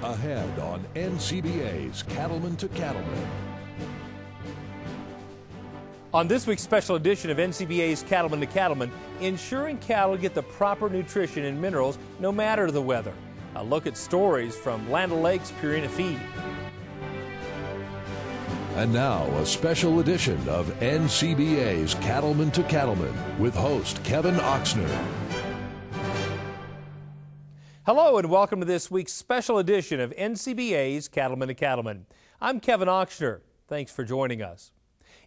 Ahead on NCBA's Cattleman to Cattleman. On this week's special edition of NCBA's Cattleman to Cattleman, ensuring cattle get the proper nutrition and minerals no matter the weather. A look at stories from Land O'Lakes Purina Feed. And now, a special edition of NCBA's Cattleman to Cattleman with host Kevin Oxner. Hello and welcome to this week's special edition of NCBA's Cattleman to Cattleman. I'm Kevin Oxner. Thanks for joining us.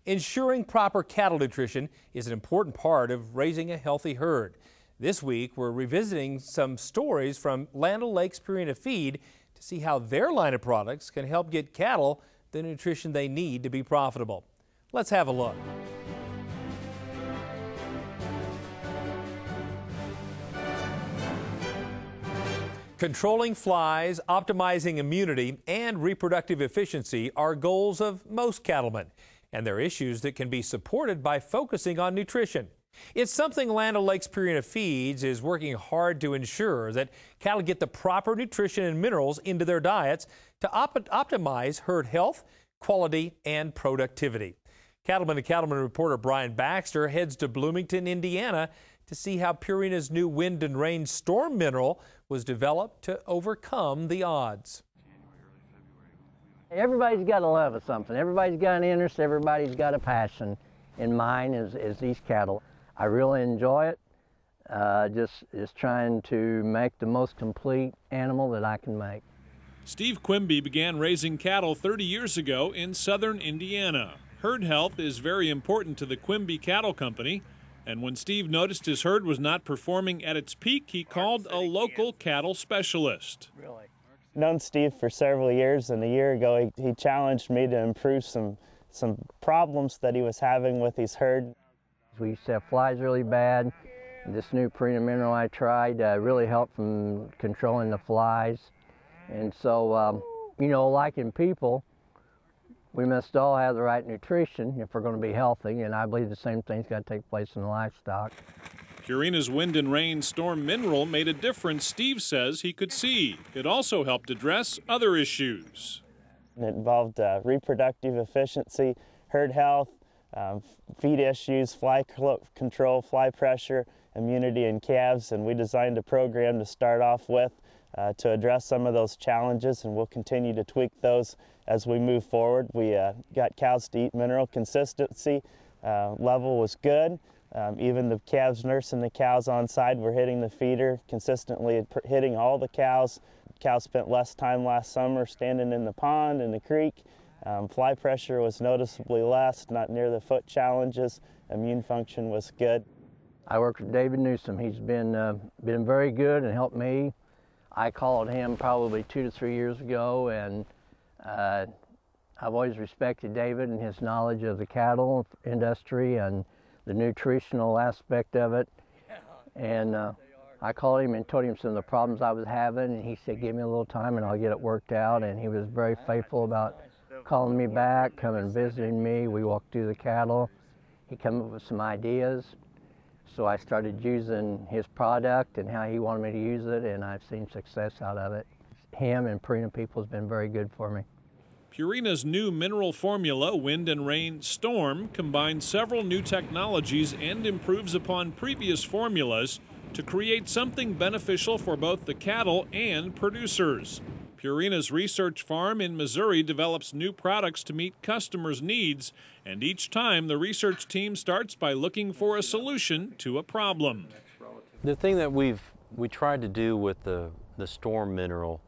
Ensuring proper cattle nutrition is an important part of raising a healthy herd. This week, we're revisiting some stories from Land O'Lakes Purina Feed to see how their line of products can help get cattle the nutrition they need to be profitable. Let's have a look. Controlling flies, optimizing immunity, and reproductive efficiency are goals of most cattlemen, and they're issues that can be supported by focusing on nutrition. It's something Land O'Lakes Purina Feeds is working hard to ensure that cattle get the proper nutrition and minerals into their diets to optimize herd health, quality, and productivity. Cattleman to Cattleman reporter Brian Baxter heads to Bloomington, Indiana to see how Purina's new wind and rain storm mineral was developed to overcome the odds. Everybody's got a love of something. Everybody's got an interest. Everybody's got a passion. In mine is these cattle. I really enjoy it. Just trying to make the most complete animal that I can make. Steve Quimby began raising cattle 30 years ago in southern Indiana. Herd health is very important to the Quimby Cattle Company, and when Steve noticed his herd was not performing at its peak, he called a local cattle specialist. Really? Known Steve for several years, and a year ago he challenged me to improve some problems that he was having with his herd. We used to have flies really bad. This new Purina mineral I tried really helped from controlling the flies. And so, you know, like in people, we must all have the right nutrition if we're going to be healthy, and I believe the same thing's got to take place in the livestock. Purina's wind and rain storm mineral made a difference Steve says he could see. It also helped address other issues. It involved reproductive efficiency, herd health, feed issues, fly control, fly pressure, immunity in calves, and we designed a program to start off with to address some of those challenges, and we'll continue to tweak those as we move forward. We got cows to eat mineral. Consistency level was good. Even the calves nursing the cows on side were hitting the feeder consistently, hitting all the cows. Cows spent less time last summer standing in the pond, in the creek. Fly pressure was noticeably less, not near the foot challenges. Immune function was good. I worked with David Newsom. He's been very good and helped me. I called him probably 2 to 3 years ago, and I've always respected David and his knowledge of the cattle industry and the nutritional aspect of it. And I called him and told him some of the problems I was having, and he said, give me a little time and I'll get it worked out. And he was very faithful about calling me back, coming visiting me. We walked through the cattle. He came up with some ideas. So I started using his product and how he wanted me to use it, and I've seen success out of it. Him and Purina people has been very good for me. Purina's new mineral formula, Wind and Rain Storm, combines several new technologies and improves upon previous formulas to create something beneficial for both the cattle and producers. Purina's research farm in Missouri develops new products to meet customers' needs, and each time the research team starts by looking for a solution to a problem. The thing that we tried to do with the storm mineral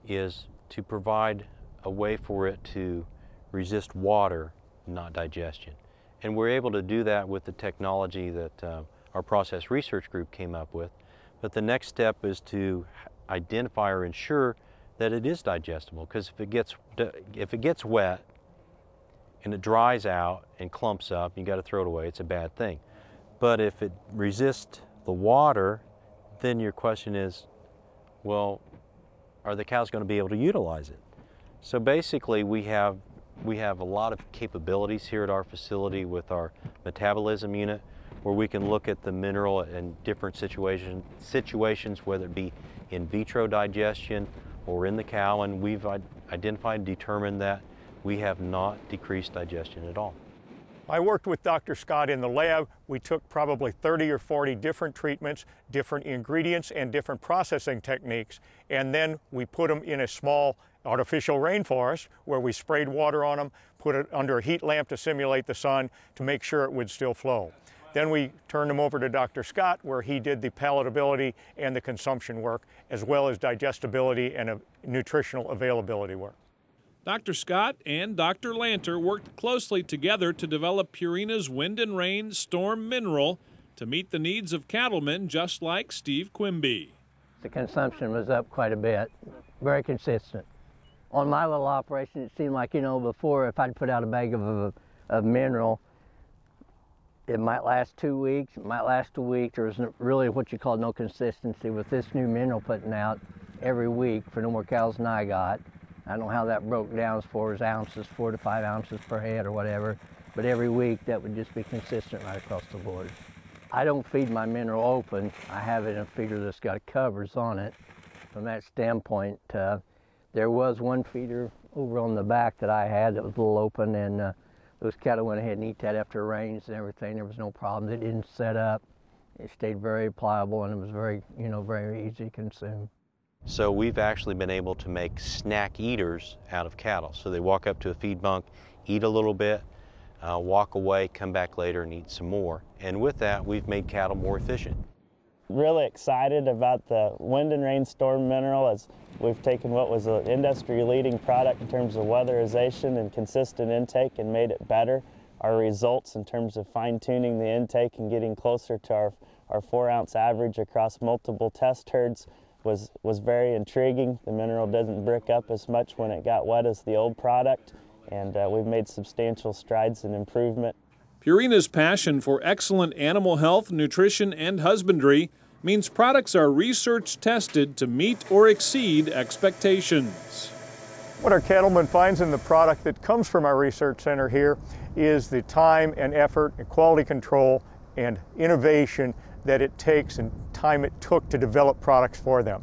is to provide a way for it to resist water, not digestion. And we're able to do that with the technology that our process research group came up with. But the next step is to identify or ensure that it is digestible, because if it gets wet and it dries out and clumps up, you got to throw it away. It's a bad thing. But if it resists the water, then your question is, well, are the cows going to be able to utilize it? So basically, we have a lot of capabilities here at our facility with our metabolism unit. where we can look at the mineral in different situations, whether it be in vitro digestion or in the cow, and we've identified and determined that we have not decreased digestion at all. I worked with Dr. Scott in the lab. We took probably 30 or 40 different treatments, different ingredients, and different processing techniques, and then we put them in a small artificial rainforest where we sprayed water on them, put it under a heat lamp to simulate the sun to make sure it would still flow. Then we turned them over to Dr. Scott, where he did the palatability and the consumption work, as well as digestibility and nutritional availability work. Dr. Scott and Dr. Lanter worked closely together to develop Purina's Wind and Rain Storm Mineral to meet the needs of cattlemen just like Steve Quimby. The consumption was up quite a bit, very consistent. On my little operation, it seemed like, before if I'd put out a bag of mineral, it might last 2 weeks, it might last a week. There was really what you call no consistency. With this new mineral putting out every week for no more cows than I got, I don't know how that broke down as far as ounces, 4 to 5 ounces per head or whatever, but every week that would just be consistent right across the board. I don't feed my mineral open. I have it in a feeder that's got covers on it. From that standpoint, there was one feeder over on the back that I had that was a little open, and those cattle went ahead and ate that after rains and everything. There was no problem. It didn't set up. It stayed very pliable, and it was very, very easy to consume. So we've actually been able to make snack eaters out of cattle. So they walk up to a feed bunk, eat a little bit, walk away, come back later and eat some more. And with that, we've made cattle more efficient. Really excited about the Wind and Rain Storm Mineral, as we've taken what was an industry-leading product in terms of weatherization and consistent intake and made it better. Our results in terms of fine-tuning the intake and getting closer to our 4-ounce average across multiple test herds was very intriguing. The mineral doesn't brick up as much when it got wet as the old product, and we've made substantial strides in improvement. Purina's passion for excellent animal health, nutrition, and husbandry means products are research tested to meet or exceed expectations. What our cattleman finds in the product that comes from our research center here is the time and effort and quality control and innovation that it takes and time it took to develop products for them.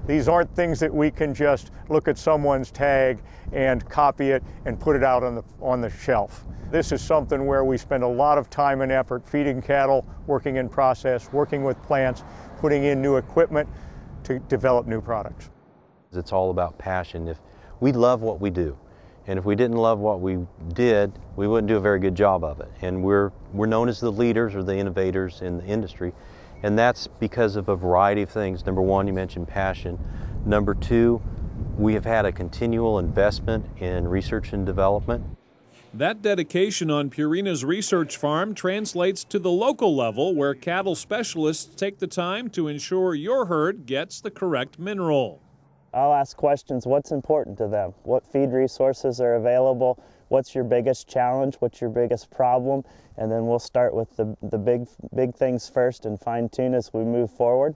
These aren't things that we can just look at someone's tag and copy it and put it out on the shelf. This is something where we spend a lot of time and effort feeding cattle, working in process, working with plants, putting in new equipment to develop new products. It's all about passion. If we love what we do, and if we didn't love what we did, we wouldn't do a very good job of it. And we're known as the leaders or the innovators in the industry, and that's because of a variety of things. Number one, you mentioned passion. Number two, we have had a continual investment in research and development. That dedication on Purina's research farm translates to the local level, where cattle specialists take the time to ensure your herd gets the correct mineral. I'll ask questions, what's important to them? What feed resources are available? What's your biggest challenge? What's your biggest problem? And then we'll start with the big things first and fine tune as we move forward.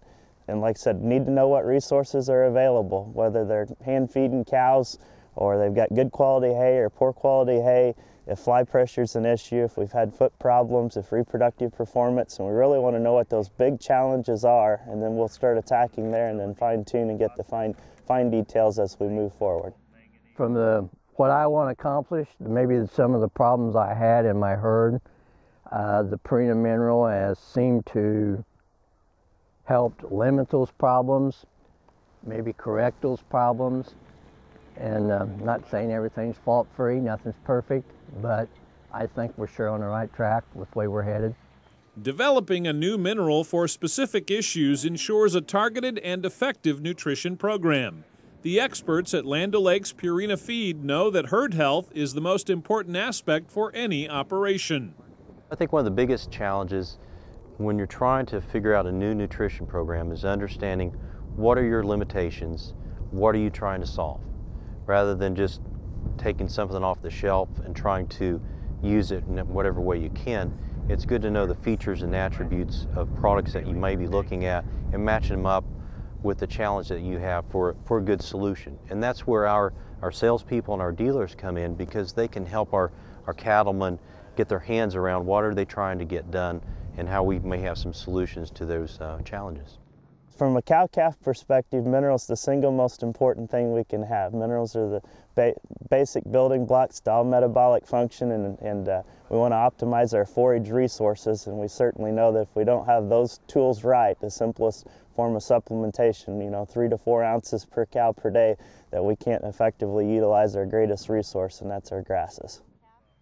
And like I said, need to know what resources are available, whether they're hand feeding cows or they've got good quality hay or poor quality hay, if fly pressure is an issue, if we've had foot problems, if reproductive performance, and we really want to know what those big challenges are, and then we'll start attacking there and then fine tune and get the fine details as we move forward. From what I want to accomplish, maybe some of the problems I had in my herd, the Purina mineral has seemed to help limit those problems, maybe correct those problems. And not saying everything's fault-free, nothing's perfect, but I think we're sure on the right track with the way we're headed. Developing a new mineral for specific issues ensures a targeted and effective nutrition program. The experts at Land O'Lakes Purina Feed know that herd health is the most important aspect for any operation. I think one of the biggest challenges when you're trying to figure out a new nutrition program is understanding what are your limitations, what are you trying to solve, rather than just taking something off the shelf and trying to use it in whatever way you can. It's good to know the features and attributes of products that you may be looking at and matching them up with the challenge that you have for a good solution. And that's where our salespeople and our dealers come in, because they can help our cattlemen get their hands around what are they trying to get done and how we may have some solutions to those challenges. From a cow-calf perspective, minerals are the single most important thing we can have. Minerals are the basic building blocks to all metabolic function, and we want to optimize our forage resources, and we certainly know that if we don't have those tools right, the simplest form of supplementation, 3 to 4 ounces per cow per day, that we can't effectively utilize our greatest resource, and that's our grasses.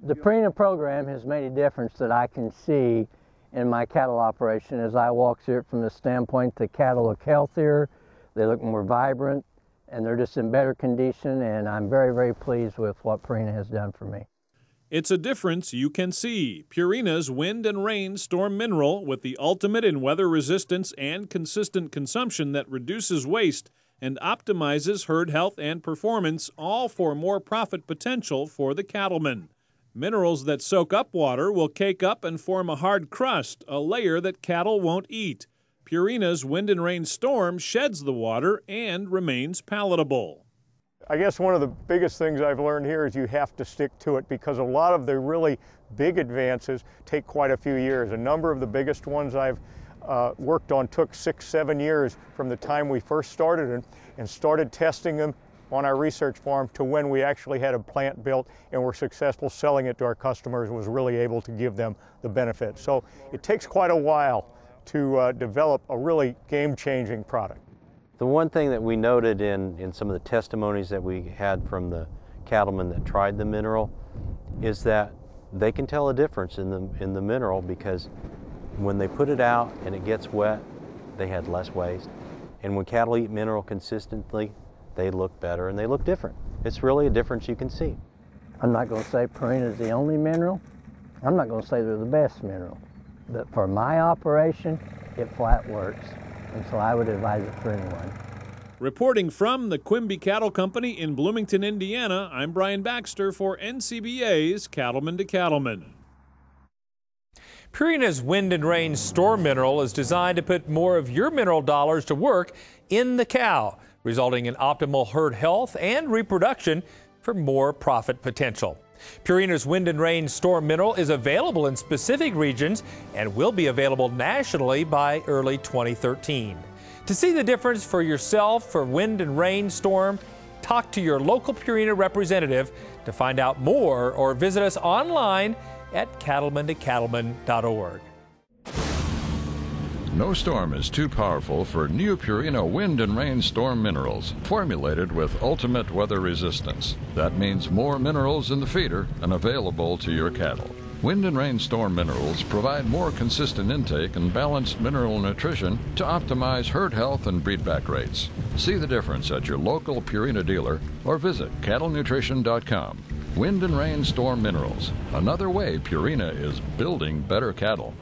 The Purina program has made a difference that I can see in my cattle operation as I walk through it, from the standpoint the cattle look healthier, they look more vibrant, and they're just in better condition, and I'm very, very pleased with what Purina has done for me. It's a difference you can see. Purina's Wind and Rain Storm Mineral, with the ultimate in weather resistance and consistent consumption that reduces waste and optimizes herd health and performance, all for more profit potential for the cattlemen. Minerals that soak up water will cake up and form a hard crust, a layer that cattle won't eat. Purina's Wind and Rain Storm sheds the water and remains palatable. I guess one of the biggest things I've learned here is you have to stick to it, because a lot of the really big advances take quite a few years. A number of the biggest ones I've worked on took 6-7 years from the time we first started them and started testing them on our research farm to when we actually had a plant built and were successful selling it to our customers and was really able to give them the benefit. So it takes quite a while to develop a really game-changing product. The one thing that we noted in some of the testimonies that we had from the cattlemen that tried the mineral is that they can tell a difference in the mineral, because when they put it out and it gets wet, they had less waste. And when cattle eat mineral consistently, they look better and they look different. It's really a difference you can see. I'm not going to say Purina is the only mineral. I'm not going to say they're the best mineral. But for my operation, it flat works. And so I would advise it for anyone. Reporting from the Quimby Cattle Company in Bloomington, Indiana, I'm Brian Baxter for NCBA's Cattleman to Cattleman. Purina's Wind and Rain Storm Mineral is designed to put more of your mineral dollars to work in the cow, resulting in optimal herd health and reproduction for more profit potential. Purina's Wind and Rain Storm Mineral is available in specific regions and will be available nationally by early 2013. To see the difference for yourself for Wind and Rain Storm, talk to your local Purina representative to find out more, or visit us online at cattlemantocattleman.org. No storm is too powerful for new Purina Wind and Rain Storm Minerals, formulated with ultimate weather resistance. That means more minerals in the feeder and available to your cattle. Wind and Rain Storm Minerals provide more consistent intake and balanced mineral nutrition to optimize herd health and breedback rates. See the difference at your local Purina dealer or visit cattlenutrition.com. Wind and Rain Storm Minerals, another way Purina is building better cattle.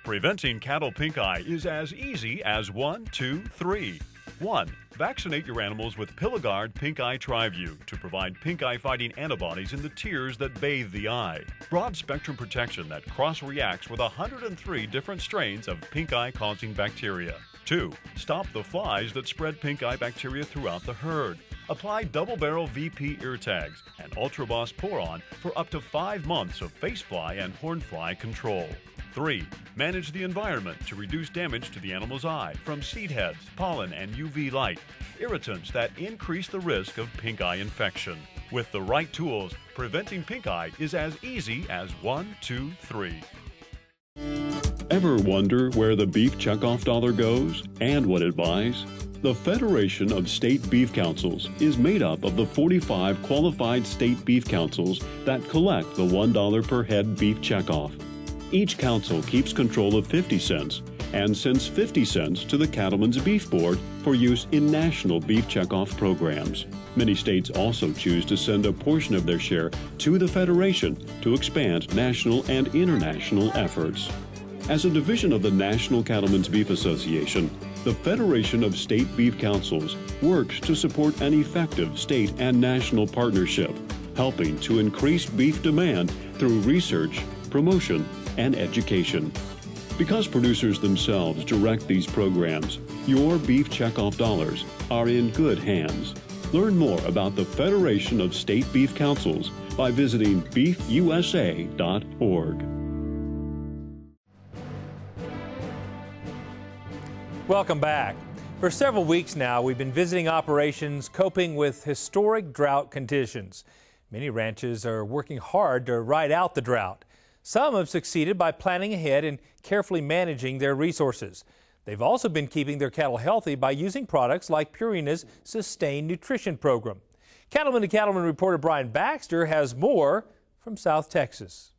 Preventing cattle pink eye is as easy as 1, 2, 3. 1. Vaccinate your animals with Piligard Pink Eye Tri-View to provide pink eye fighting antibodies in the tears that bathe the eye. Broad spectrum protection that cross-reacts with 103 different strains of pink eye causing bacteria. 2. Stop the flies that spread pink eye bacteria throughout the herd. Apply double barrel VP ear tags and Ultra Boss Pour-On for up to 5 months of face fly and horn fly control. 3. Manage the environment to reduce damage to the animal's eye from seed heads, pollen, and UV light, irritants that increase the risk of pink eye infection. With the right tools, preventing pink eye is as easy as 1, 2, 3. Ever wonder where the beef checkoff dollar goes and what it buys? The Federation of State Beef Councils is made up of the 45 qualified state beef councils that collect the $1 per head beef checkoff. Each council keeps control of 50 cents and sends 50 cents to the Cattlemen's Beef Board for use in national beef checkoff programs. Many states also choose to send a portion of their share to the Federation to expand national and international efforts. As a division of the National Cattlemen's Beef Association, the Federation of State Beef Councils works to support an effective state and national partnership, helping to increase beef demand through research, promotion, and education. Because producers themselves direct these programs, your beef checkoff dollars are in good hands. Learn more about the Federation of State Beef Councils by visiting beefusa.org. Welcome back. For several weeks now, we've been visiting operations coping with historic drought conditions. Many ranches are working hard to ride out the drought. Some have succeeded by planning ahead and carefully managing their resources. They've also been keeping their cattle healthy by using products like Purina's Sustained Nutrition Program. Cattleman to Cattleman reporter Brian Baxter has more from South Texas.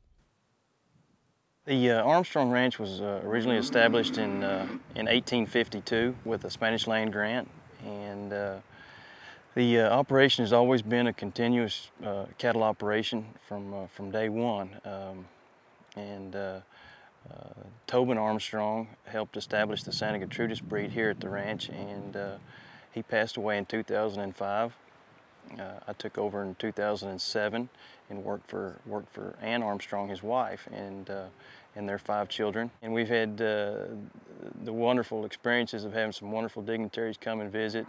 The Armstrong Ranch was originally established in 1852 with a Spanish land grant, and the operation has always been a continuous cattle operation from day one. Tobin Armstrong helped establish the Santa Gertrudis breed here at the ranch, and he passed away in 2005. I took over in 2007 and worked for Ann Armstrong, his wife, and their 5 children. And we've had the wonderful experiences of having some wonderful dignitaries come and visit.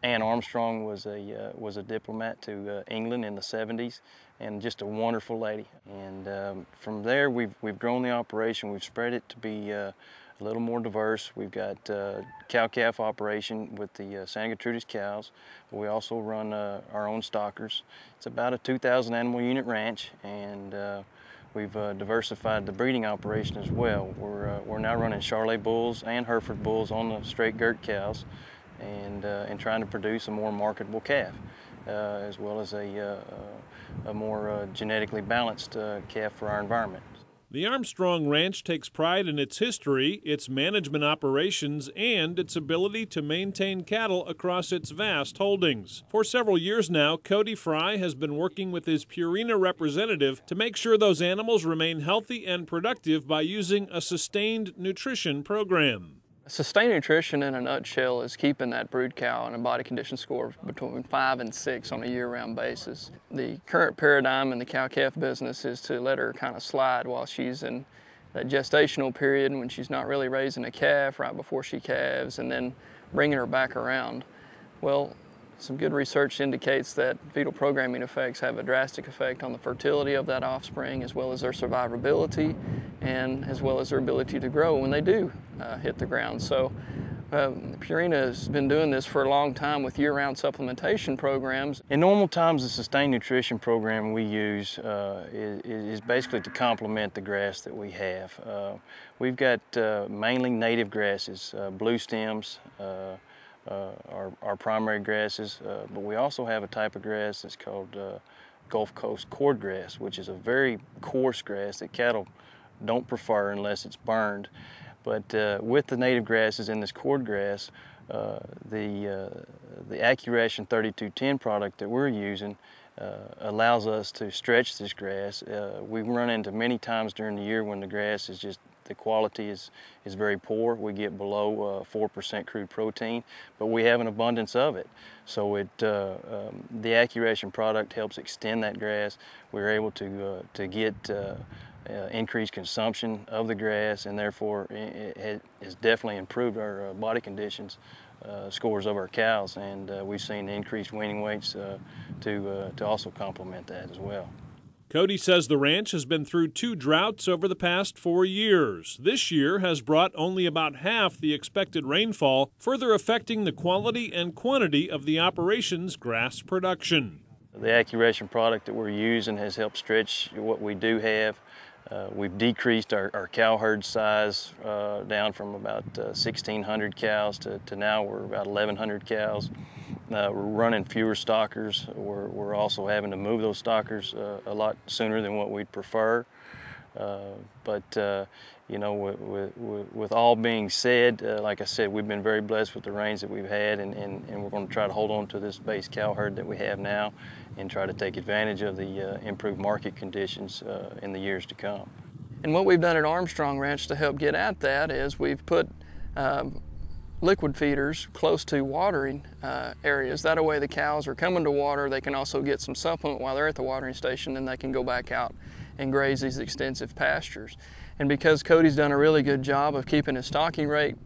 Ann Armstrong was a diplomat to England in the 70s, and just a wonderful lady. And from there, we've grown the operation. We've spread it to be a little more diverse. We've got cow-calf operation with the Santa Gertrudis cows. We also run our own stockers. It's about a 2,000 animal unit ranch, and we've diversified the breeding operation as well. We're now running Charolais bulls and Hereford bulls on the straight girt cows, and trying to produce a more marketable calf, as well as a more genetically balanced calf for our environment. The Armstrong Ranch takes pride in its history, its management operations, and its ability to maintain cattle across its vast holdings. For several years now, Cody Fry has been working with his Purina representative to make sure those animals remain healthy and productive by using a sustained nutrition program. Sustained nutrition in a nutshell is keeping that brood cow in a body condition score between 5 and 6 on a year-round basis. The current paradigm in the cow-calf business is to let her kind of slide while she's in that gestational period when she's not really raising a calf right before she calves, and then bringing her back around. Well, some good research indicates that fetal programming effects have a drastic effect on the fertility of that offspring, as well as their survivability, and as well as their ability to grow when they do hit the ground. So Purina has been doing this for a long time with year-round supplementation programs. In normal times, the sustained nutrition program we use is basically to complement the grass that we have. We've got mainly native grasses, blue stems, our primary grasses, but we also have a type of grass that's called Gulf Coast cordgrass, which is a very coarse grass that cattle don't prefer unless it's burned. But with the native grasses in this cordgrass, the Accuration 3210 product that we're using allows us to stretch this grass. We run into many times during the year when the grass is just, the quality is very poor. We get below 4% crude protein, but we have an abundance of it. So the Accuration product helps extend that grass. We're able to get increased consumption of the grass, and therefore it has definitely improved our body conditions scores of our cows, and we've seen increased weaning weights to also complement that as well. Cody says the ranch has been through 2 droughts over the past 4 years. This year has brought only about half the expected rainfall, further affecting the quality and quantity of the operation's grass production. The Accuration product that we're using has helped stretch what we do have. We've decreased our cow herd size down from about 1,600 cows to now we're about 1,100 cows. We're running fewer stockers. We're also having to move those stockers a lot sooner than what we'd prefer. You know, with all being said, like I said, we've been very blessed with the rains that we've had, and we're going to try to hold on to this base cow herd that we have now and try to take advantage of the improved market conditions in the years to come. And what we've done at Armstrong Ranch to help get at that is we've put liquid feeders close to watering areas. That way the cows are coming to water, they can also get some supplement while they're at the watering station, and they can go back out and graze these extensive pastures. And because Cody's done a really good job of keeping his stocking rate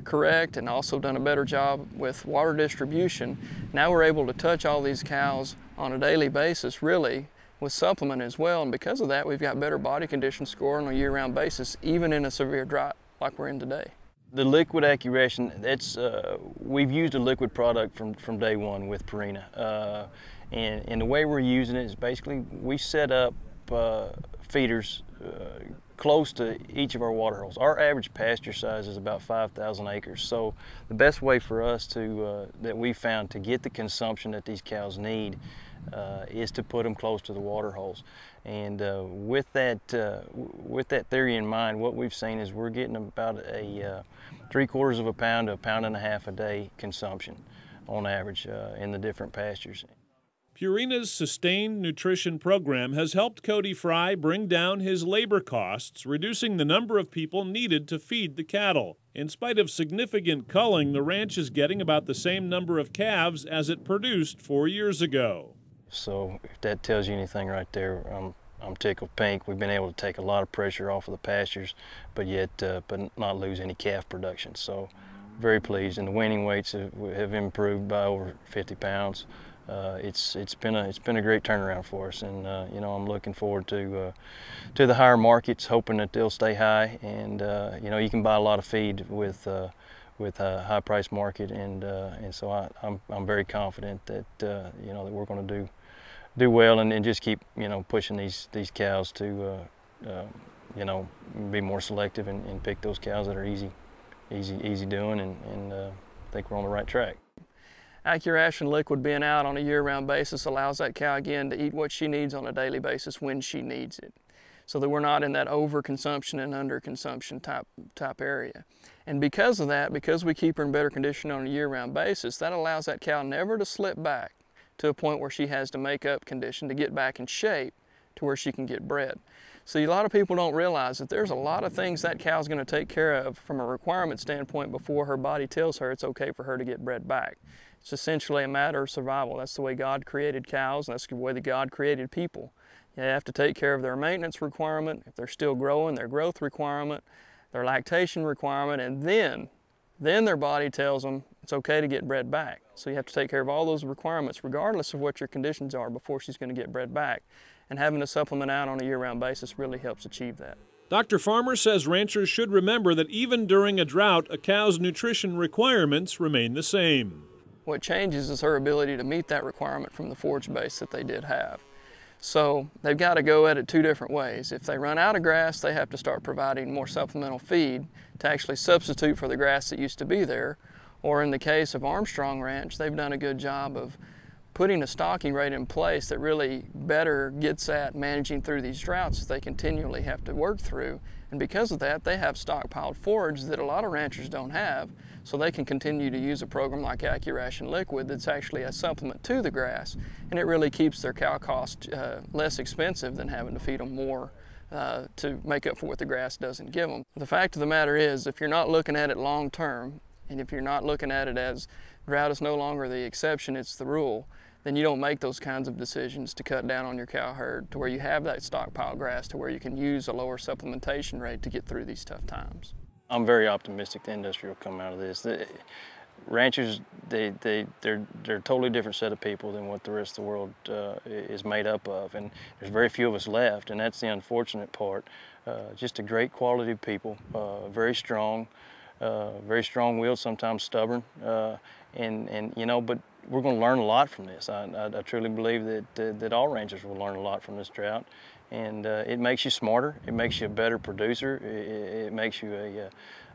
correct, and also done a better job with water distribution, now we're able to touch all these cows on a daily basis, really, with supplement as well. And because of that, we've got better body condition score on a year-round basis, even in a severe drought like we're in today. The liquid AccuRation, we've used a liquid product from day one with Purina. And the way we're using it is basically we set up feeders close to each of our water holes. Our average pasture size is about 5,000 acres. So the best way for us that we found to get the consumption that these cows need is to put them close to the water holes. And with that theory in mind, what we've seen is we're getting about a 3/4 of a pound to 1.5 pounds a day consumption on average in the different pastures. Purina's Sustained Nutrition Program has helped Cody Fry bring down his labor costs, reducing the number of people needed to feed the cattle. In spite of significant culling, the ranch is getting about the same number of calves as it produced 4 years ago. So if that tells you anything right there, I'm tickled pink. We've been able to take a lot of pressure off of the pastures, but not lose any calf production. So very pleased, and the weaning weights have improved by over 50 pounds. It's been a great turnaround for us, and you know, I'm looking forward to the higher markets, hoping that they'll stay high. And you know, you can buy a lot of feed with a high price market, and so I'm very confident that you know, that we're going to do well, and just keep, you know, pushing these cows to you know, be more selective and pick those cows that are easy doing, and I think we're on the right track. AccuRation liquid being out on a year-round basis allows that cow again to eat what she needs on a daily basis when she needs it, so that we're not in that overconsumption and underconsumption type area. And because of that, because we keep her in better condition on a year-round basis, that allows that cow never to slip back to a point where she has to make up condition to get back in shape to where she can get bred. So a lot of people don't realize that there's a lot of things that cow's going to take care of from a requirement standpoint before her body tells her it's okay for her to get bred back. It's essentially a matter of survival. That's the way God created cows, and that's the way that God created people. You have to take care of their maintenance requirement, if they're still growing, their growth requirement, their lactation requirement, and then their body tells them it's okay to get bred back. So you have to take care of all those requirements regardless of what your conditions are before she's going to get bred back. And having a supplement out on a year-round basis really helps achieve that. Dr. Farmer says ranchers should remember that even during a drought, a cow's nutrition requirements remain the same. What changes is her ability to meet that requirement from the forage base that they did have. So they've got to go at it two different ways. If they run out of grass, they have to start providing more supplemental feed to actually substitute for the grass that used to be there. Or in the case of Armstrong Ranch, they've done a good job of putting a stocking rate in place that really better gets at managing through these droughts that they continually have to work through. And because of that, they have stockpiled forage that a lot of ranchers don't have, so they can continue to use a program like AccuRation Liquid that's actually a supplement to the grass, and it really keeps their cow cost less expensive than having to feed them more to make up for what the grass doesn't give them. The fact of the matter is, if you're not looking at it long term, and if you're not looking at it as drought is no longer the exception, it's the rule, then you don't make those kinds of decisions to cut down on your cow herd to where you have that stockpile grass to where you can use a lower supplementation rate to get through these tough times. I'm very optimistic the industry will come out of this. Ranchers, they're a totally different set of people than what the rest of the world is made up of, and there's very few of us left, and that's the unfortunate part. Just a great quality of people, very strong-willed, sometimes stubborn, and you know, but we're going to learn a lot from this. I truly believe that all ranchers will learn a lot from this drought, and it makes you smarter. It makes you a better producer. It makes you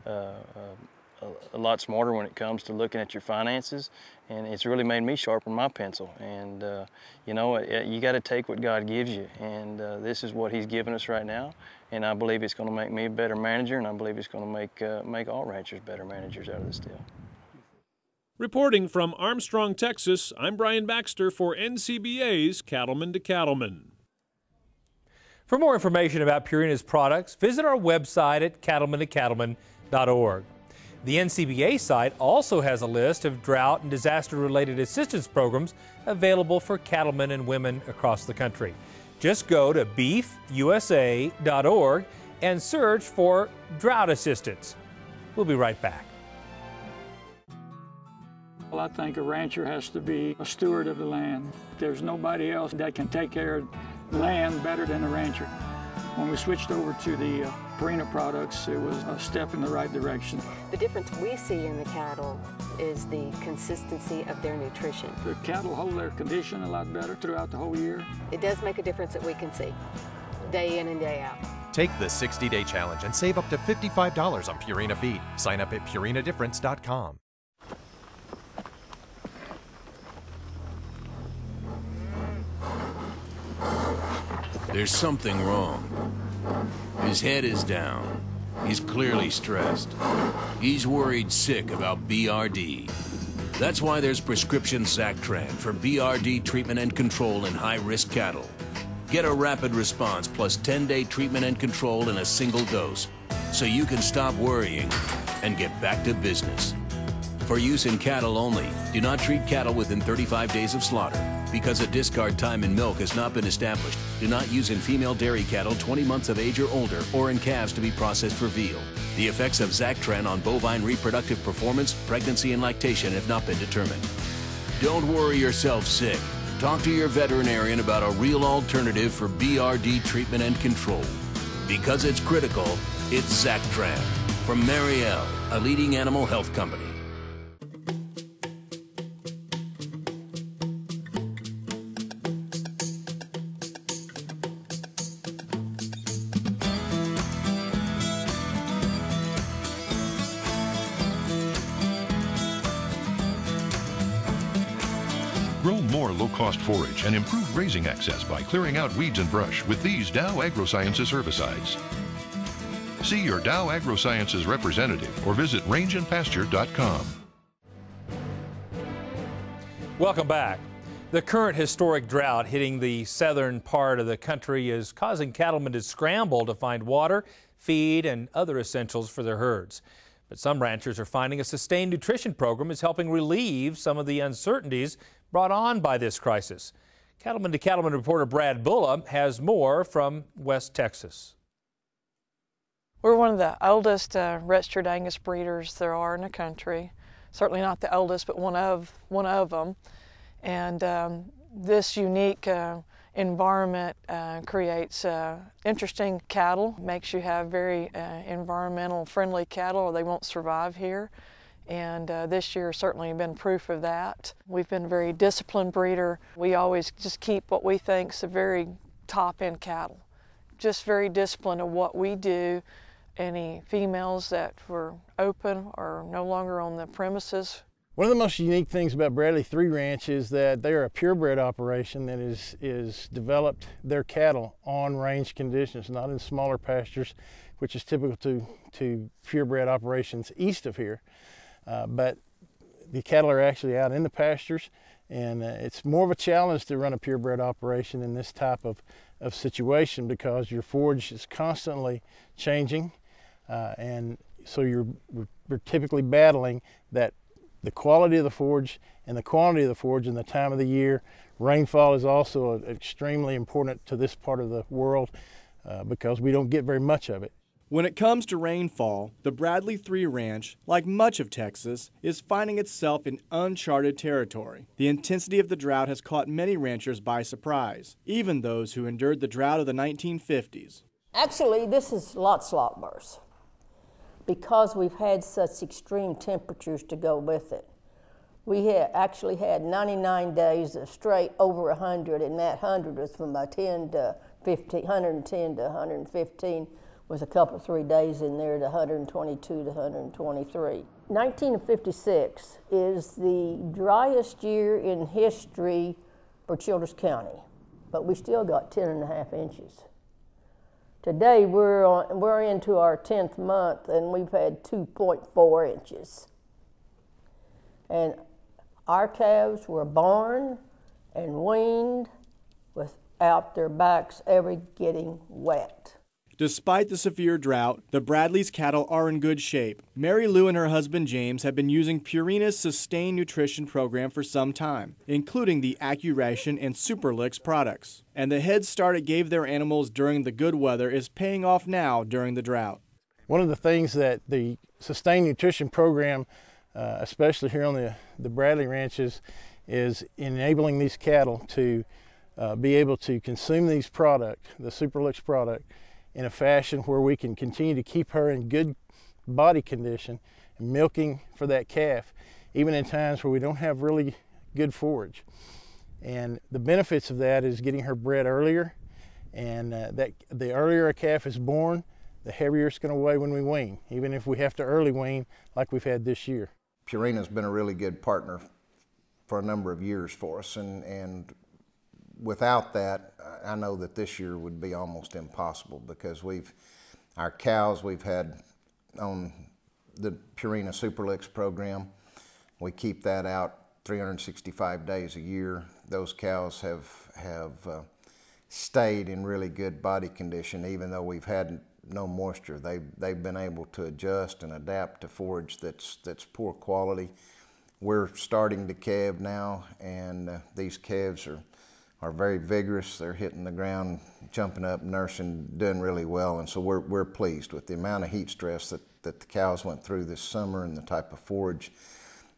a lot smarter when it comes to looking at your finances, and it's really made me sharpen my pencil. And you know, you got to take what God gives you, and this is what He's given us right now. And I believe it's going to make me a better manager, and I believe it's going to make all ranchers better managers out of this deal. Reporting from Armstrong, Texas, I'm Brian Baxter for NCBA's Cattleman to Cattleman. For more information about Purina's products, visit our website at cattlemantocattleman.org. The NCBA site also has a list of drought and disaster-related assistance programs available for cattlemen and women across the country. Just go to beefusa.org and search for drought assistance. We'll be right back. Well, I think a rancher has to be a steward of the land. There's nobody else that can take care of the land better than a rancher. When we switched over to the Purina products, it was a step in the right direction. The difference we see in the cattle is the consistency of their nutrition. The cattle hold their condition a lot better throughout the whole year. It does make a difference that we can see, day in and day out. Take the 60-day challenge and save up to $55 on Purina feed. Sign up at purinadifference.com. There's something wrong. His head is down. He's clearly stressed. He's worried sick about BRD. That's why there's prescription Zactran for BRD treatment and control in high-risk cattle. Get a rapid response plus 10-day treatment and control in a single dose, so you can stop worrying and get back to business. For use in cattle only, do not treat cattle within 35 days of slaughter. Because a discard time in milk has not been established, do not use in female dairy cattle 20 months of age or older, or in calves to be processed for veal. The effects of Zactran on bovine reproductive performance, pregnancy, and lactation have not been determined. Don't worry yourself sick. Talk to your veterinarian about a real alternative for BRD treatment and control. Because it's critical, it's Zactran from Mariel, a leading animal health company. Grow more low-cost forage and improve grazing access by clearing out weeds and brush with these Dow AgroSciences herbicides. See your Dow AgroSciences representative or visit rangeandpasture.com. Welcome back. The current historic drought hitting the southern part of the country is causing cattlemen to scramble to find water, feed, and other essentials for their herds. But some ranchers are finding a sustained nutrition program is helping relieve some of the uncertainties brought on by this crisis. Cattleman to Cattleman reporter Brad Bulla has more from West Texas. We're one of the oldest registered Angus breeders there are in the country. Certainly not the oldest, but one of them. And this unique environment creates interesting cattle, makes you have very environmental friendly cattle or they won't survive here. And this year certainly been proof of that. We've been a very disciplined breeder. We always just keep what we think is a very top-end cattle. Just very disciplined of what we do. Any females that were open are no longer on the premises. One of the most unique things about Bradley 3 Ranch is that they are a purebred operation that is developed their cattle on range conditions, not in smaller pastures, which is typical to purebred operations east of here. But the cattle are actually out in the pastures, and it's more of a challenge to run a purebred operation in this type of situation because your forage is constantly changing, and so we're typically battling that the quality of the forage and the quantity of the forage and the time of the year. Rainfall is also extremely important to this part of the world because we don't get very much of it. When it comes to rainfall, the Bradley 3 Ranch, like much of Texas, is finding itself in uncharted territory. The intensity of the drought has caught many ranchers by surprise, even those who endured the drought of the 1950s. Actually, this is a lot worse because we've had such extreme temperatures to go with it. We actually had 99 days of straight over 100, and that 100 was from 110 to 115, with a couple 3 days in there to 122 to 123. 1956 is the driest year in history for Childress County, but we still got 10.5 inches. Today we're into our 10th month and we've had 2.4 inches. And our calves were born and weaned without their backs ever getting wet. Despite the severe drought, the Bradley's cattle are in good shape. Mary Lou and her husband James have been using Purina's sustained nutrition program for some time, including the AccuRation and Superlix products. And the head start it gave their animals during the good weather is paying off now during the drought. One of the things that the sustained nutrition program, especially here on the Bradley ranches, is enabling these cattle to be able to consume these products, the Superlix product, in a fashion where we can continue to keep her in good body condition, milking for that calf, even in times where we don't have really good forage. And the benefits of that is getting her bred earlier, and that the earlier a calf is born, the heavier it's going to weigh when we wean, even if we have to early wean like we've had this year. Purina's been a really good partner for a number of years for us, and without that, I know that this year would be almost impossible, because our cows we've had on the Purina Superlix program, we keep that out 365 days a year. Those cows have stayed in really good body condition, even though we've had no moisture. They've been able to adjust and adapt to forage that's poor quality. We're starting to calve now, and these calves are very vigorous. They're hitting the ground, jumping up, nursing, doing really well, and so we're pleased with the amount of heat stress that the cows went through this summer and the type of forage.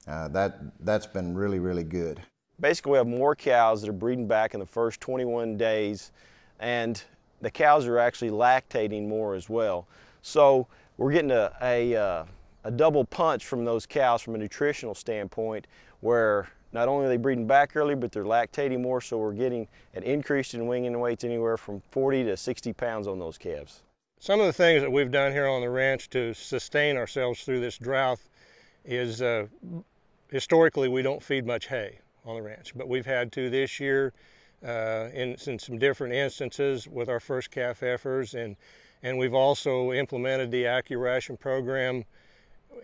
That's been really, really good. Basically, we have more cows that are breeding back in the first 21 days, and the cows are actually lactating more as well. So we're getting a double punch from those cows from a nutritional standpoint, where not only are they breeding back early, but they're lactating more, so we're getting an increase in weaning weights anywhere from 40 to 60 pounds on those calves. Some of the things that we've done here on the ranch to sustain ourselves through this drought is historically we don't feed much hay on the ranch, but we've had to this year in some different instances with our first calf heifers, and we've also implemented the AccuRation program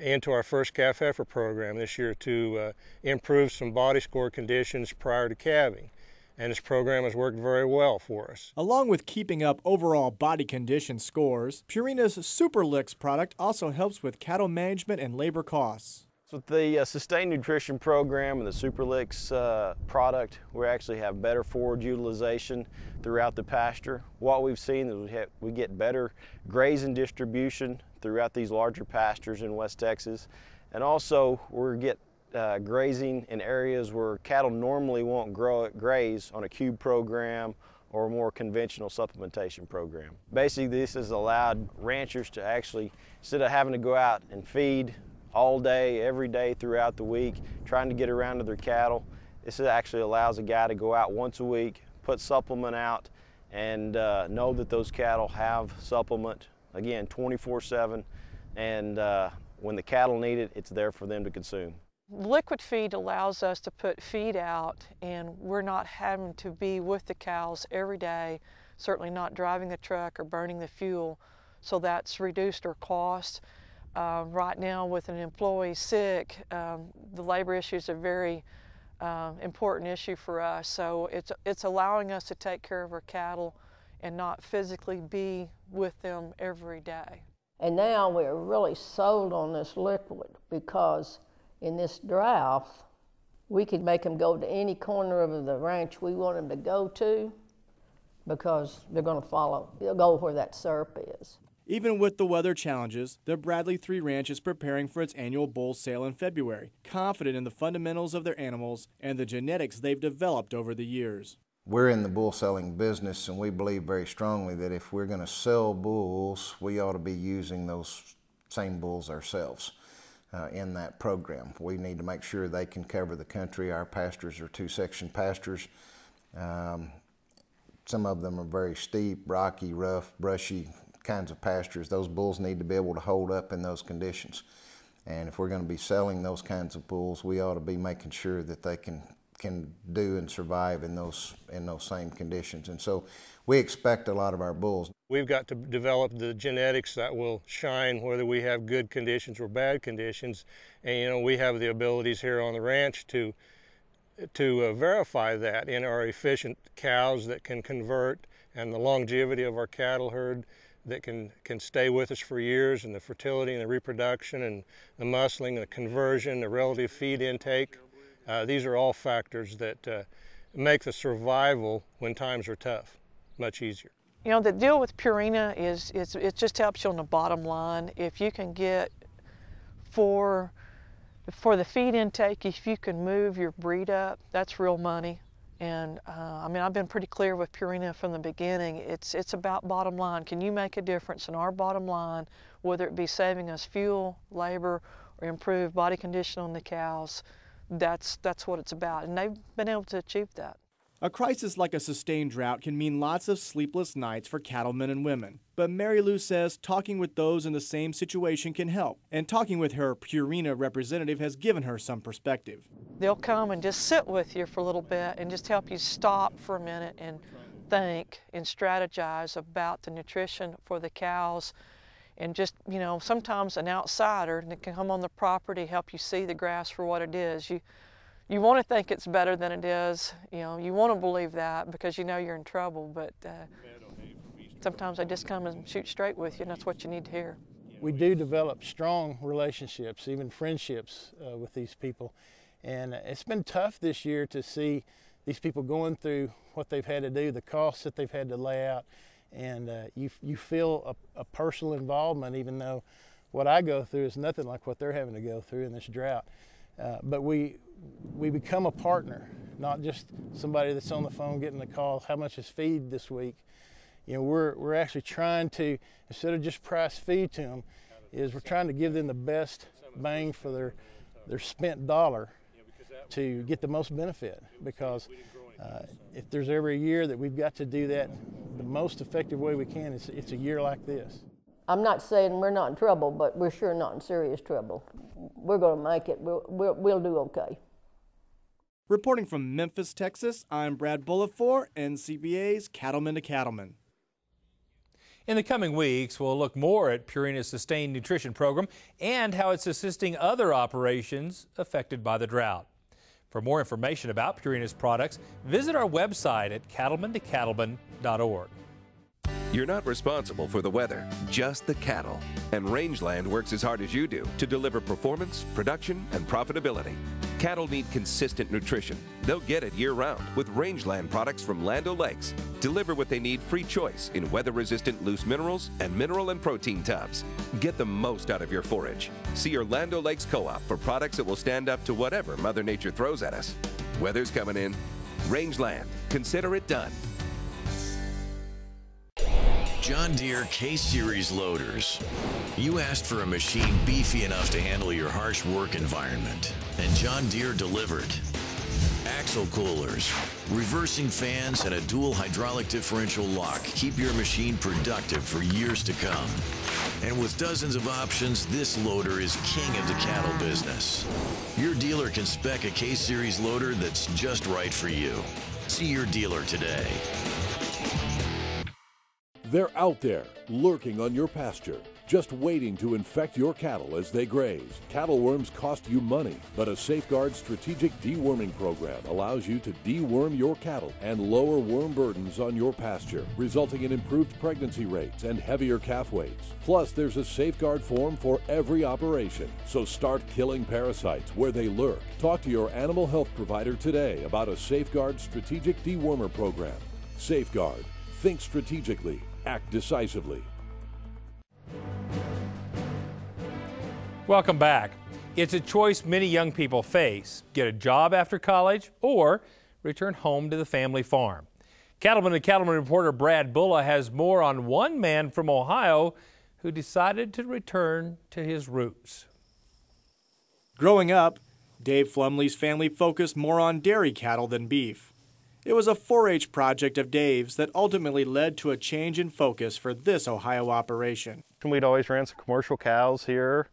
into our first calf heifer program this year to improve some body score conditions prior to calving. And this program has worked very well for us. Along with keeping up overall body condition scores, Purina's Superlix product also helps with cattle management and labor costs. So with the Sustained Nutrition Program and the Superlix product, we actually have better forage utilization throughout the pasture. What we've seen is we get better grazing distribution throughout these larger pastures in West Texas, and also we get grazing in areas where cattle normally won't graze on a cube program or a more conventional supplementation program. Basically, this has allowed ranchers to actually, instead of having to go out and feed all day, every day throughout the week, trying to get around to their cattle, this actually allows a guy to go out once a week, put supplement out, and know that those cattle have supplement, again, 24/7, and when the cattle need it, it's there for them to consume. Liquid feed allows us to put feed out, and we're not having to be with the cows every day, certainly not driving the truck or burning the fuel, so that's reduced our costs. Right now, with an employee sick, the labor issue is a very important issue for us, so it's allowing us to take care of our cattle and not physically be with them every day. And now we're really sold on this liquid, because in this drought, we could make them go to any corner of the ranch we want them to go to, because they're going to they'll go where that syrup is. Even with the weather challenges, the Bradley 3 Ranch is preparing for its annual bull sale in February, confident in the fundamentals of their animals and the genetics they've developed over the years. We're in the bull selling business, and we believe very strongly that if we're going to sell bulls, we ought to be using those same bulls ourselves. In that program, we need to make sure they can cover the country. Our pastures are 2-section pastures. Some of them are very steep, rocky, rough, brushy kinds of pastures. Those bulls need to be able to hold up in those conditions. And if we're going to be selling those kinds of bulls, we ought to be making sure that they can do and survive in those same conditions. And so we expect a lot of our bulls. We've got to develop the genetics that will shine whether we have good conditions or bad conditions. And we have the abilities here on the ranch to verify that in our efficient cows that can convert, and the longevity of our cattle herd that can stay with us for years, and the fertility and the reproduction and the muscling, the conversion, the relative feed intake. These are all factors that make the survival when times are tough much easier. You know, the deal with Purina is it just helps you on the bottom line. If you can get for the feed intake, if you can move your breed up, that's real money. And I mean, I've been pretty clear with Purina from the beginning. It's about bottom line. Can you make a difference in our bottom line, whether it be saving us fuel, labor, or improve body condition on the cows? That's what it's about, and they've been able to achieve that. A crisis like a sustained drought can mean lots of sleepless nights for cattlemen and women. But Mary Lou says talking with those in the same situation can help, and talking with her Purina representative has given her some perspective. They'll come and just sit with you for a little bit and just help you stop for a minute and think and strategize about the nutrition for the cows. And just, you know, sometimes an outsider that can come on the property, help you see the grass for what it is. You want to think it's better than it is. You know, you want to believe that because you know you're in trouble, but sometimes they just come and shoot straight with you, and that's what you need to hear. We do develop strong relationships, even friendships with these people. And it's been tough this year to see these people going through what they've had to do, the costs that they've had to lay out. And you feel a personal involvement, even though what I go through is nothing like what they're having to go through in this drought. But we become a partner, not just somebody that's on the phone getting the call, how much is feed this week? You know, we're actually trying to, instead of just price feed to them, is we're trying to give them the best bang for their spent dollar to get the most benefit. Because if there's ever a year that we've got to do that the most effective way we can, it's a year like this. I'm not saying we're not in trouble, but we're sure not in serious trouble. We're going to make it. We'll do okay. Reporting from Memphis, Texas, I'm Brad Bullitt for NCBA's Cattleman to Cattleman. In the coming weeks, we'll look more at Purina's Sustained Nutrition Program and how it's assisting other operations affected by the drought. For more information about Purina's products, visit our website at cattlemantocattleman.org. You're not responsible for the weather, just the cattle. And Rangeland works as hard as you do to deliver performance, production, and profitability. Cattle need consistent nutrition. They'll get it year-round with Rangeland products from Land O'Lakes. Deliver what they need free choice in weather-resistant loose minerals and mineral and protein tubs. Get the most out of your forage. See your Land O'Lakes Co-op for products that will stand up to whatever Mother Nature throws at us. Weather's coming in. Rangeland. Consider it done. John Deere K-Series loaders. You asked for a machine beefy enough to handle your harsh work environment, and John Deere delivered. Axle coolers, reversing fans, and a dual hydraulic differential lock keep your machine productive for years to come. And with dozens of options, this loader is king of the cattle business. Your dealer can spec a K-Series loader that's just right for you. See your dealer today. They're out there, lurking on your pasture, just waiting to infect your cattle as they graze. Cattle worms cost you money, but a Safeguard strategic deworming program allows you to deworm your cattle and lower worm burdens on your pasture, resulting in improved pregnancy rates and heavier calf weights. Plus, there's a Safeguard form for every operation. So start killing parasites where they lurk. Talk to your animal health provider today about a Safeguard strategic dewormer program. Safeguard. Think strategically. Act decisively. Welcome back. It's a choice many young people face: get a job after college or return home to the family farm. Cattleman to Cattleman reporter Brad Bullitt has more on one man from Ohio who decided to return to his roots. Growing up, Dave Flumley's family focused more on dairy cattle than beef. It was a 4-H project of Dave's that ultimately led to a change in focus for this Ohio operation. We'd always ran some commercial cows here,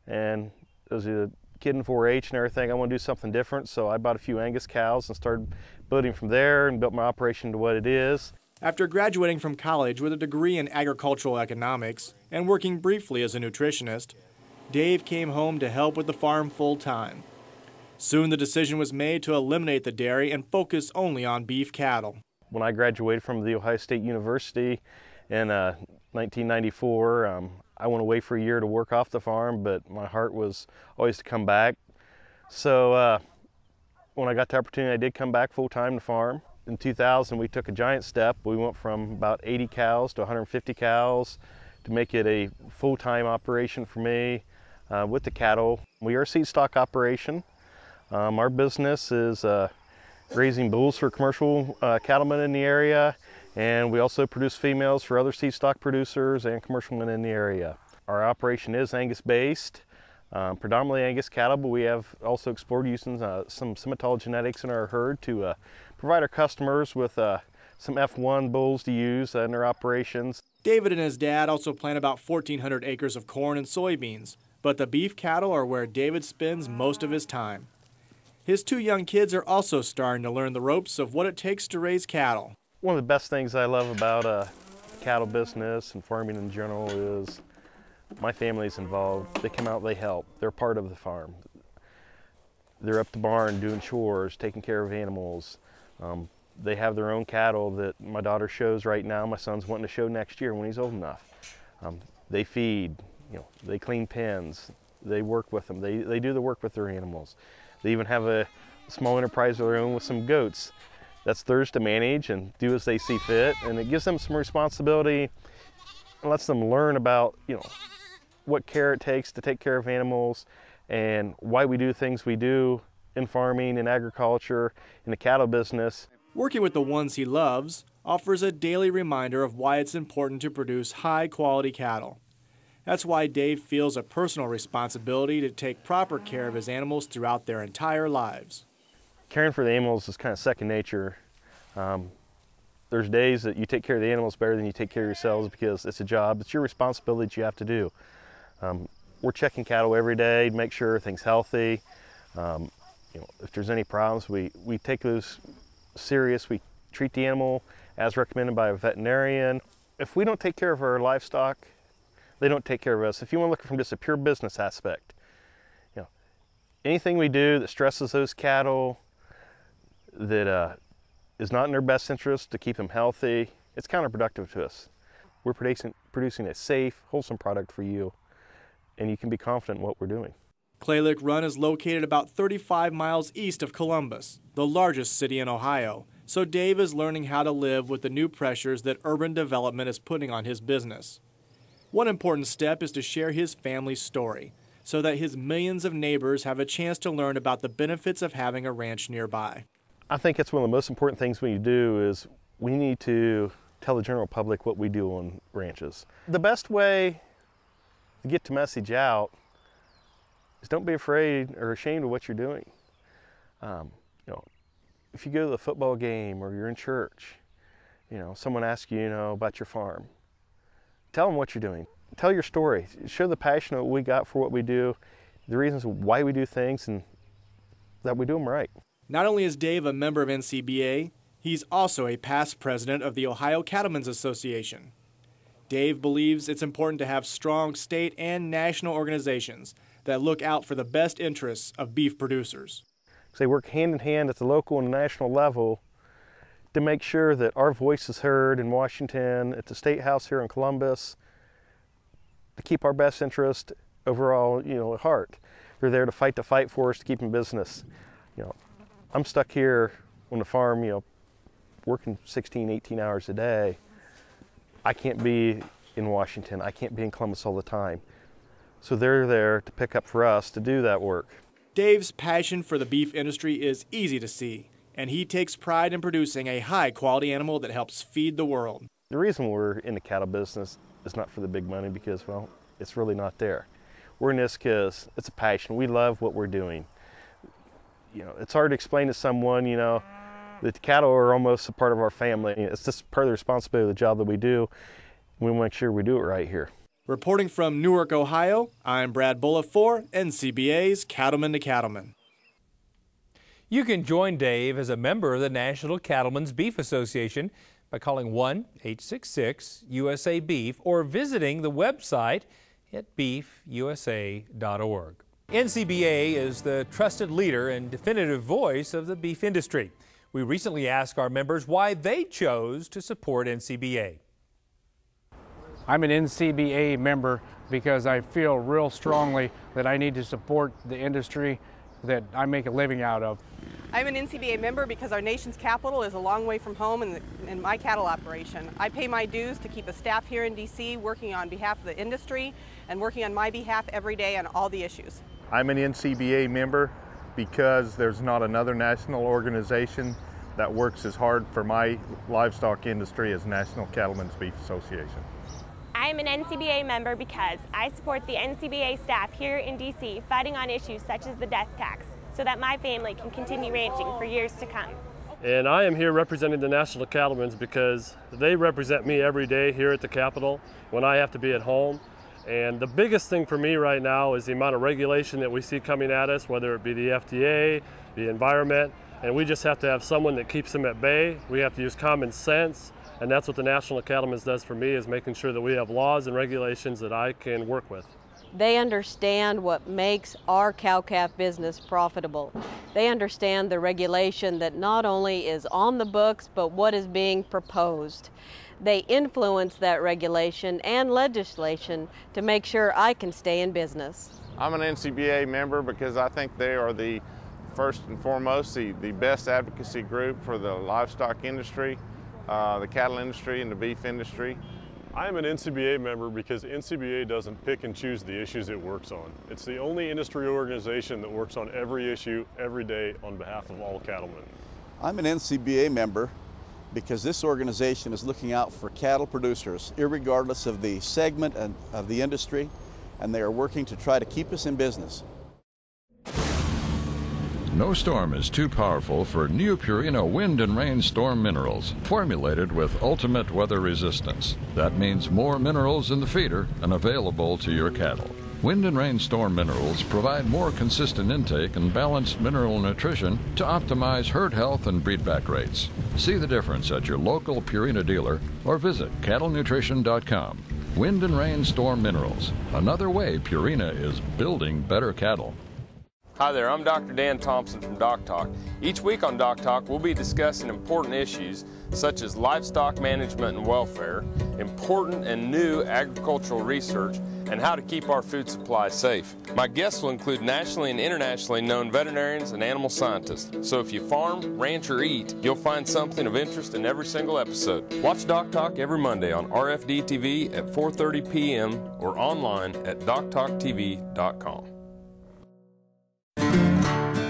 and as a kid in 4-H and everything, I want to do something different, so I bought a few Angus cows and started building from there and built my operation to what it is. After graduating from college with a degree in agricultural economics and working briefly as a nutritionist, Dave came home to help with the farm full-time. Soon the decision was made to eliminate the dairy and focus only on beef cattle. When I graduated from the Ohio State University in 1994, I went away for a year to work off the farm, but my heart was always to come back. So when I got the opportunity, I did come back full-time to farm. In 2000, we took a giant step. We went from about 80 cows to 150 cows to make it a full-time operation for me with the cattle. We are a seed stock operation. Our business is raising bulls for commercial cattlemen in the area, and we also produce females for other seed stock producers and commercialmen in the area. Our operation is Angus based, predominantly Angus cattle, but we have also explored using some Simmental genetics in our herd to provide our customers with some F1 bulls to use in their operations. David and his dad also plant about 1,400 acres of corn and soybeans, but the beef cattle are where David spends most of his time. His 2 young kids are also starting to learn the ropes of what it takes to raise cattle. One of the best things I love about cattle business and farming in general is my family's involved. They come out, they help. They're part of the farm. They're up the barn doing chores, taking care of animals. They have their own cattle that my daughter shows right now. My son's wanting to show next year when he's old enough. They feed, they clean pens. They work with them. They do the work with their animals. They even have a small enterprise of their own with some goats. That's theirs to manage and do as they see fit, and it gives them some responsibility and lets them learn about, what care it takes to take care of animals and why we do things we do in farming and agriculture, in the cattle business. Working with the ones he loves offers a daily reminder of why it's important to produce high-quality cattle. That's why Dave feels a personal responsibility to take proper care of his animals throughout their entire lives. Caring for the animals is kind of second nature. There's days that you take care of the animals better than you take care of yourselves because it's a job. It's your responsibility that you have to do. We're checking cattle every day to make sure everything's healthy. If there's any problems, we take those serious. We treat the animal as recommended by a veterinarian. If we don't take care of our livestock, they don't take care of us. If you want to look from just a pure business aspect, anything we do that stresses those cattle, that is not in their best interest to keep them healthy, it's counterproductive to us. We're producing a safe, wholesome product for you, and you can be confident in what we're doing. Clay Lick Run is located about 35 miles east of Columbus, the largest city in Ohio, so Dave is learning how to live with the new pressures that urban development is putting on his business. One important step is to share his family's story, so that his millions of neighbors have a chance to learn about the benefits of having a ranch nearby. I think it's one of the most important things we do is we need to tell the general public what we do on ranches. The best way to get the message out is don't be afraid or ashamed of what you're doing. If you go to the football game or you're in church, someone asks you, about your farm, tell them what you're doing. Tell your story. Show the passion that we got for what we do, the reasons why we do things, and that we do them right. Not only is Dave a member of NCBA, he's also a past president of the Ohio Cattlemen's Association. Dave believes it's important to have strong state and national organizations that look out for the best interests of beef producers. They work hand in hand at the local and national level to make sure that our voice is heard in Washington, at the State House here in Columbus, to keep our best interest overall, at heart. They're there to fight the fight for us to keep in business. I'm stuck here on the farm, working 16, 18 hours a day. I can't be in Washington. I can't be in Columbus all the time. So they're there to pick up for us to do that work. Dave's passion for the beef industry is easy to see, and he takes pride in producing a high-quality animal that helps feed the world. The reason we're in the cattle business is not for the big money because, well, it's really not there. We're in this because it's a passion. We love what we're doing. It's hard to explain to someone, that the cattle are almost a part of our family. It's just part of the responsibility of the job that we do. We want to make sure we do it right here. Reporting from Newark, Ohio, I'm Brad Bullough for NCBA's Cattleman to Cattleman. You can join Dave as a member of the National Cattlemen's Beef Association by calling 1-866-USA-BEEF or visiting the website at beefusa.org. NCBA is the trusted leader and definitive voice of the beef industry. We recently asked our members why they chose to support NCBA. I'm an NCBA member because I feel real strongly that I need to support the industry that I make a living out of. I'm an NCBA member because our nation's capital is a long way from home in my cattle operation. I pay my dues to keep the staff here in DC working on behalf of the industry and working on my behalf every day on all the issues. I'm an NCBA member because there's not another national organization that works as hard for my livestock industry as National Cattlemen's Beef Association. I am an NCBA member because I support the NCBA staff here in DC fighting on issues such as the death tax so that my family can continue ranching for years to come. And I am here representing the National Cattlemen's because they represent me every day here at the Capitol when I have to be at home. And the biggest thing for me right now is the amount of regulation that we see coming at us, whether it be the FDA, the environment, and we just have to have someone that keeps them at bay. We have to use common sense, and that's what the National Cattlemen's does for me, is making sure that we have laws and regulations that I can work with. They understand what makes our cow-calf business profitable. They understand the regulation that not only is on the books, but what is being proposed. They influence that regulation and legislation to make sure I can stay in business. I'm an NCBA member because I think they are the first and foremost the best advocacy group for the livestock industry, the cattle industry, and the beef industry. I am an NCBA member because NCBA doesn't pick and choose the issues it works on. It's the only industry organization that works on every issue every day on behalf of all cattlemen. I'm an NCBA member because this organization is looking out for cattle producers, irregardless of the segment and of the industry, and they are working to try to keep us in business. No storm is too powerful for new Purina Wind and Rain Storm Minerals, formulated with ultimate weather resistance. That means more minerals in the feeder and available to your cattle. Wind and Rain Storm Minerals provide more consistent intake and balanced mineral nutrition to optimize herd health and breedback rates. See the difference at your local Purina dealer or visit cattlenutrition.com. Wind and Rain Storm Minerals, another way Purina is building better cattle. Hi there, I'm Dr. Dan Thompson from Doc Talk. Each week on Doc Talk, we'll be discussing important issues such as livestock management and welfare, important and new agricultural research, and how to keep our food supply safe. My guests will include nationally and internationally known veterinarians and animal scientists. So if you farm, ranch, or eat, you'll find something of interest in every single episode. Watch Doc Talk every Monday on RFD TV at 4:30 p.m. or online at doctalktv.com.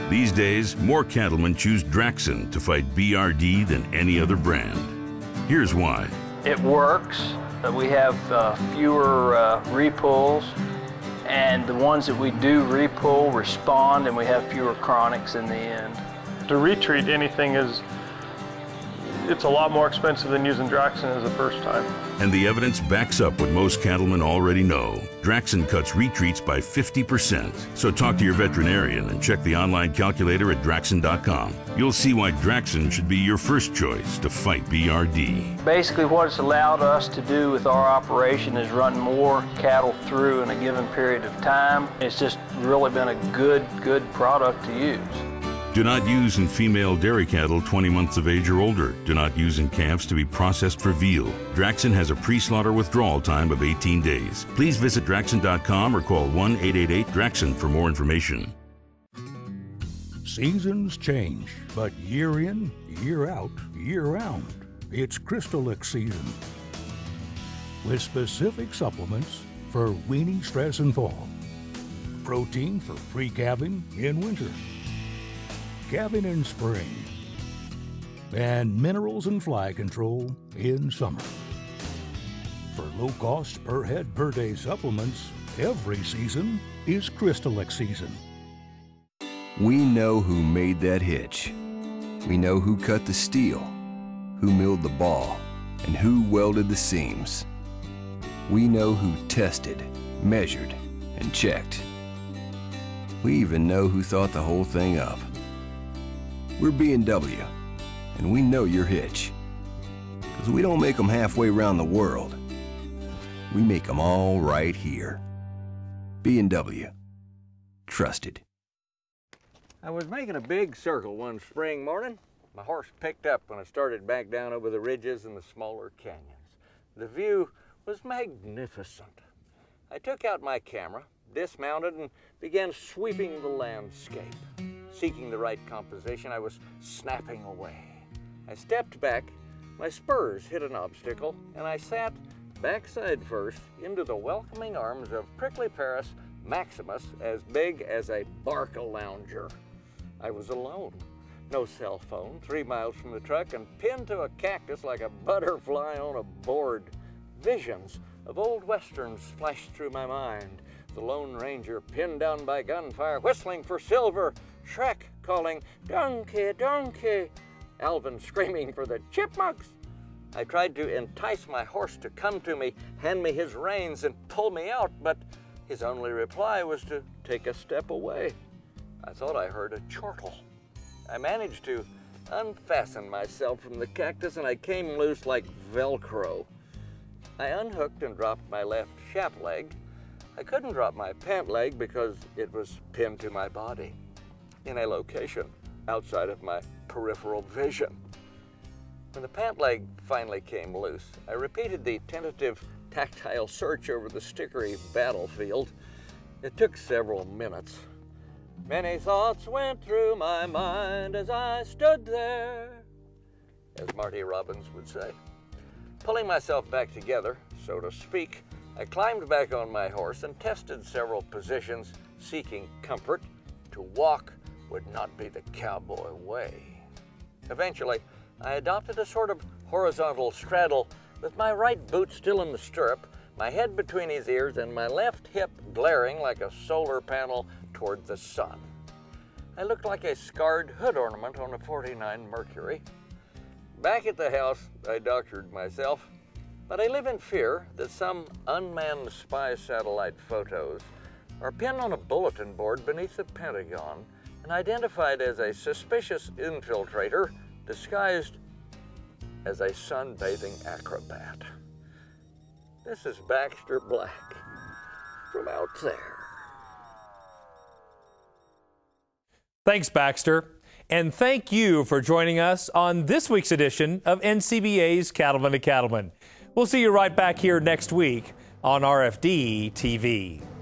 These days, more cattlemen choose Draxxin to fight BRD than any other brand. Here's why. It works. We have fewer repulls, and the ones that we do repull respond, and we have fewer chronics in the end. To retreat anything it's a lot more expensive than using Draxxin as a first time. And the evidence backs up what most cattlemen already know. Draxxin cuts retreats by 50%. So talk to your veterinarian and check the online calculator at Draxxin.com. You'll see why Draxxin should be your first choice to fight BRD. Basically what it's allowed us to do with our operation is run more cattle through in a given period of time. It's just really been a good product to use. Do not use in female dairy cattle 20 months of age or older. Do not use in calves to be processed for veal. Draxxin has a pre-slaughter withdrawal time of 18 days. Please visit Draxxin.com or call 1-888-DRAXXIN for more information. Seasons change, but year in, year out, year round, it's Crystalix season. With specific supplements for weaning stress in fall. Protein for pre-calving in winter. Calving in spring, and minerals and fly control in summer. For low-cost per-head, per-day supplements, every season is Crystalix season. We know who made that hitch. We know who cut the steel, who milled the ball, and who welded the seams. We know who tested, measured, and checked. We even know who thought the whole thing up. We're B&W, and we know your hitch. Because we don't make them halfway around the world. We make them all right here. B&W. Trusted. I was making a big circle one spring morning. My horse picked up when I started back down over the ridges and the smaller canyons. The view was magnificent. I took out my camera, dismounted, and began sweeping the landscape. Seeking the right composition, I was snapping away. I stepped back, my spurs hit an obstacle, and I sat backside first into the welcoming arms of Prickly Paris Maximus, as big as a Barca lounger. I was alone. No cell phone, 3 miles from the truck, and pinned to a cactus like a butterfly on a board. Visions of old westerns flashed through my mind. The Lone Ranger pinned down by gunfire, whistling for silver. Shrek calling, "Donkey, donkey!" Alvin screaming for the chipmunks. I tried to entice my horse to come to me, hand me his reins, and pull me out, but his only reply was to take a step away. I thought I heard a chortle. I managed to unfasten myself from the cactus, and I came loose like Velcro. I unhooked and dropped my left shaft leg. I couldn't drop my pant leg because it was pinned to my body in a location outside of my peripheral vision. When the pant leg finally came loose, I repeated the tentative tactile search over the stickery battlefield. It took several minutes. Many thoughts went through my mind as I stood there, as Marty Robbins would say. Pulling myself back together, so to speak, I climbed back on my horse and tested several positions, seeking comfort. To walk would not be the cowboy way. Eventually, I adopted a sort of horizontal straddle with my right boot still in the stirrup, my head between his ears, and my left hip glaring like a solar panel toward the sun. I looked like a scarred hood ornament on a 49 Mercury. Back at the house, I doctored myself, but I live in fear that some unmanned spy satellite photos are pinned on a bulletin board beneath the Pentagon and identified as a suspicious infiltrator disguised as a sunbathing acrobat. This is Baxter Black from out there. Thanks, Baxter. And thank you for joining us on this week's edition of NCBA's Cattleman to Cattleman. We'll see you right back here next week on RFD TV.